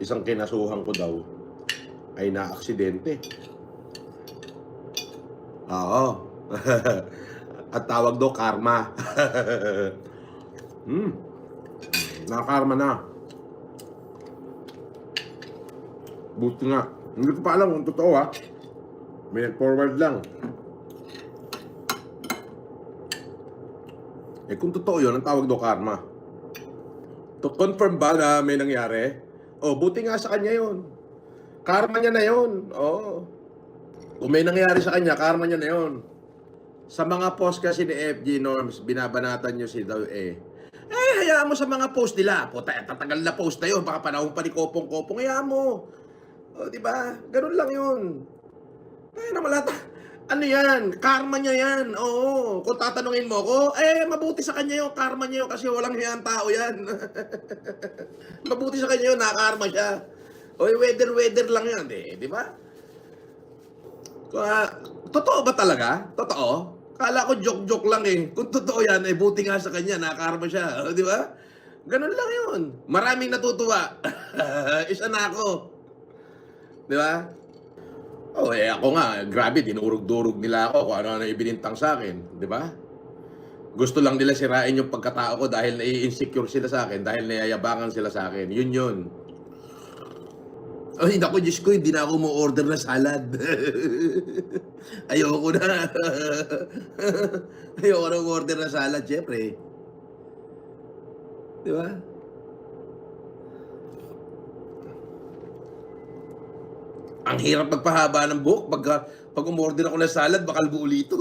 isang kinasuhan ko daw ay naaksidente. Oo. At tawag daw karma. Nakakarma na. Buti nga. Hindi ko pa alam kung totoo ha. May nag-forward lang. Eh kung totoo yun, ang tawag daw karma. To confirm ba na may nangyari? Oh, buti nga sa kanya yun. Karma niya na yun. Oo. Kung may nangyari sa kanya, karma niya na yun. Sa mga post kasi ni FG Norms, binabanatan nyo si daw hayaan mo sa mga post nila. Puta, tatagal na post na yun. Baka panahon pa ni Kopong-Kopong. Hayaan mo. O, diba? Ganun lang yun. Kaya naman lahat. Ano yan? Karma niya yan. Oo. Kung tatanungin mo ko, mabuti sa kanya yun. Karma niya yun kasi walang hiyang tao yan. Mabuti sa kanya yun. Nakarma siya. O, weather lang yan. Di ba? Totoo ba talaga? Totoo? Kala ko joke-joke lang eh. Kung totoo yan, buti nga sa kanya, nakarma siya. O, di ba? Ganun lang yun. Maraming natutuwa. Isa na ako. Di ba? Oh, ako nga, grabe, dinurog-durog nila ako kung ano-ano ibinintang sa akin. Di ba? Gusto lang nila sirain yung pagkatao ko dahil nai-insecure sila sa akin, dahil nayayabangan sila sa akin. Yun. Ay, naku, Diyos ko, hindi na ako mo-order na salad. Ayoko na. Ayoko na mo-order na salad, syempre. Di ba? Ang hirap magpahaba ng buhok. Pag umorder ako ng salad, bakal buo ulito.